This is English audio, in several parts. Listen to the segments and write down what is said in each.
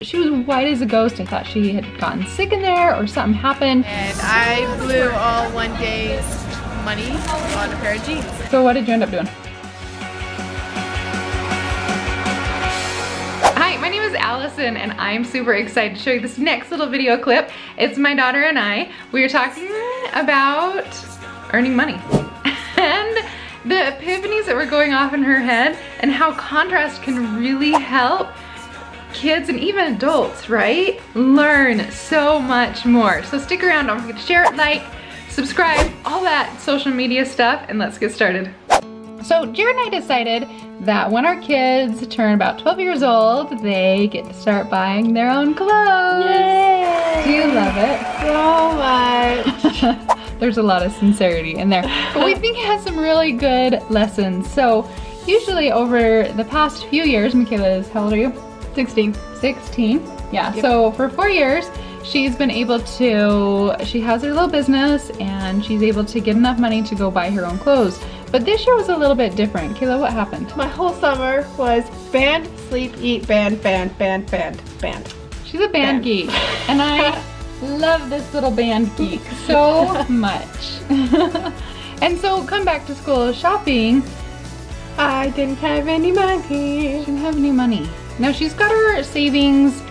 She was white as a ghost. I thought she had gotten sick in there or something happened. And I blew all one day's money on a pair of jeans. So what did you end up doing? Hi, my name is Allison and I'm super excited to show you this next little video clip. It's my daughter and I. We are talking about earning money and the epiphanies that were going off in her head and how contrast can really help kids and even adults, right? Learn so much more. So stick around, don't forget to share it, like, subscribe, all that social media stuff, and let's get started. So Jared and I decided that when our kids turn about 12 years old, they get to start buying their own clothes. Yay! Do you love it? So much. There's a lot of sincerity in there. But we think it has some really good lessons. So usually over the past few years, Kayla is, how old are you? 16. 16, yeah. Yep. So for 4 years, she's been able to, she has her little business and she's able to get enough money to go buy her own clothes. But this year was a little bit different. Kayla, what happened? My whole summer was band, sleep, eat, band. She's a band geek, and I love this little band geek so much. And so come back to school shopping, I didn't have any money. she didn't have any money. Now she's got her savings,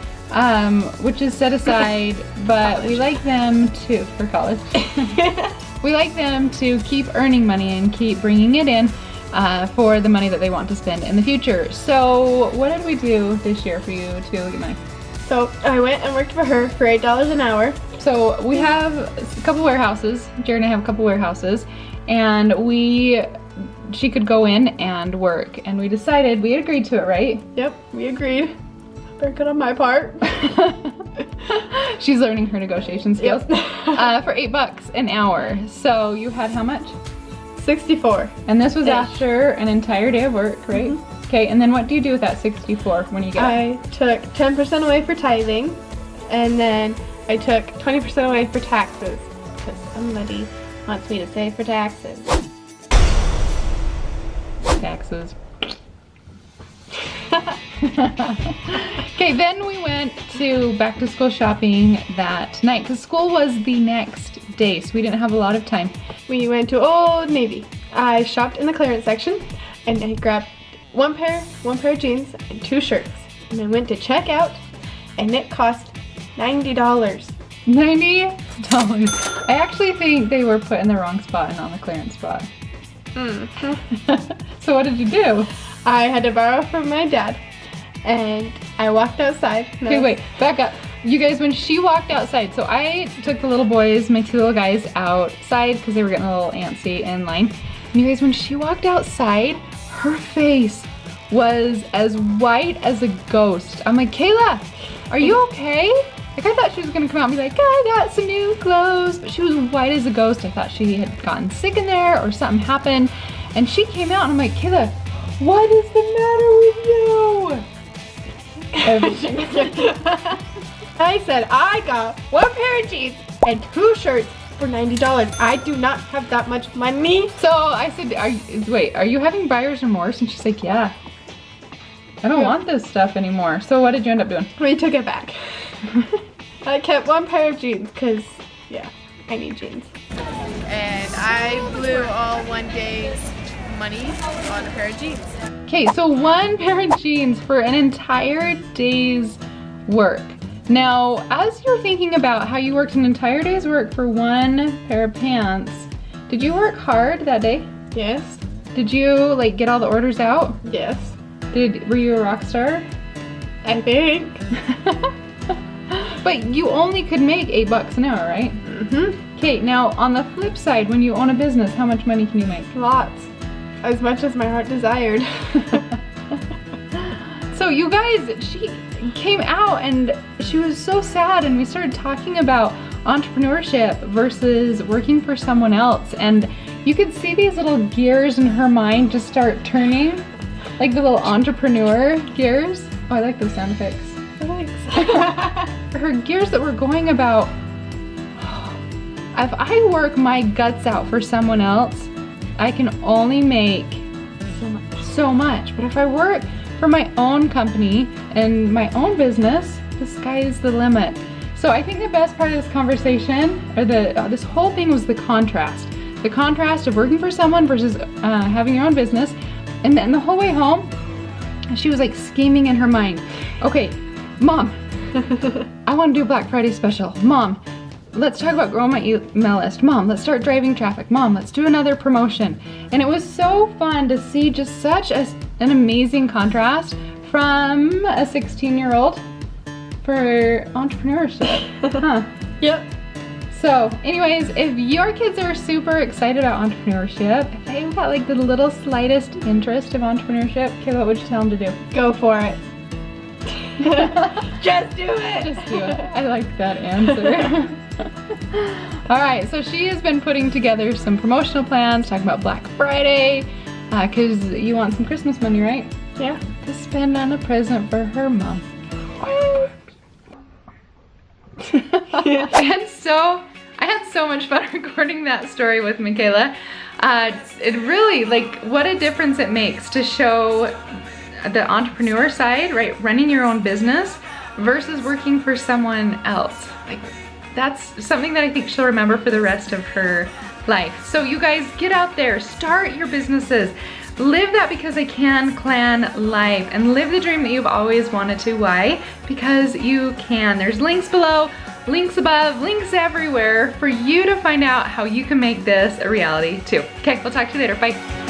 which is set aside, but we like them to, for college. We like them to keep earning money and keep bringing it in for the money that they want to spend in the future. So what did we do this year for you to get money? So I went and worked for her for $8 an hour. So we have a couple warehouses. Jared and I have a couple warehouses, and she could go in and work, and we decided, we agreed to it, right? Yep, we agreed. Very good on my part. She's learning her negotiation skills. Yep. For $8 an hour. So you had how much? 64. And this was after an entire day of work, right? Mm-hmm. Okay, and then what do you do with that 64 when you get it? I took 10% away for tithing, and then I took 20% away for taxes, because somebody wants me to save for taxes. Taxes. Okay, then we went to back to school shopping that night because school was the next day, so we didn't have a lot of time. We went to Old Navy. I shopped in the clearance section, and I grabbed one pair of jeans and 2 shirts, and I went to check out, and it cost $90. $90. I actually think they were put in the wrong spot and on the clearance spot. So what did you do? I had to borrow from my dad, and I walked outside. Okay, wait, back up. You guys, when she walked outside, so I took the little boys, my 2 little guys, outside because they were getting a little antsy in line. And you guys, when she walked outside, her face was as white as a ghost. I'm like, Kayla, are you okay? Like, I thought she was gonna come out and be like, I got some new clothes, but she was white as a ghost. I thought she had gotten sick in there or something happened. And she came out and I'm like, Kayla, what is the matter with you? Everything. I said, I got 1 pair of jeans and 2 shirts for $90. I do not have that much money. So I said, are you having buyer's remorse? And she's like, yeah. I don't want this stuff anymore. So what did you end up doing? We took it back. I kept 1 pair of jeans because, yeah, I need jeans. And I blew all one day's money on a pair of jeans. Okay, so 1 pair of jeans for an entire day's work. Now, as you're thinking about how you worked an entire day's work for 1 pair of pants, did you work hard that day? Yes. Did you like get all the orders out? Yes. Were you a rock star? I think. But you only could make $8 an hour, right? Mm-hmm. Okay, now on the flip side, when you own a business, how much money can you make? Lots. As much as my heart desired. So you guys, she came out and she was so sad, and we started talking about entrepreneurship versus working for someone else, and you could see these little gears in her mind just start turning, like the little entrepreneur gears. Oh, I like those sound effects. Thanks. Her gears that were going about, if I work my guts out for someone else, I can only make so much. But if I work for my own company and my own business, the sky is the limit. So I think the best part of this conversation, or this whole thing, was the contrast. The contrast of working for someone versus having your own business. And then the whole way home, she was like scheming in her mind. Okay, Mom, I want to do a Black Friday special. Mom, let's talk about growing my email list. Mom, let's start driving traffic. Mom, let's do another promotion. And it was so fun to see just such an amazing contrast from a 16-year-old for entrepreneurship. Huh. Yep. So anyways, if your kids are super excited about entrepreneurship, if they've got like the little slightest interest of entrepreneurship, Kayla, what would you tell them to do? Go for it. Just do it. Just do it. I like that answer. All right, so she has been putting together some promotional plans, talking about Black Friday, because you want some Christmas money, right? Yeah. To spend on a present for her mom. I had so much fun recording that story with Michaela. It really, like, what a difference it makes to show the entrepreneur side, right? Running your own business versus working for someone else. Like, that's something that I think she'll remember for the rest of her life. So you guys, get out there, start your businesses. Live that because I can clan life, and live the dream that you've always wanted to. Why? Because you can. There's links below, links above, links everywhere for you to find out how you can make this a reality too. Okay, we'll talk to you later. Bye.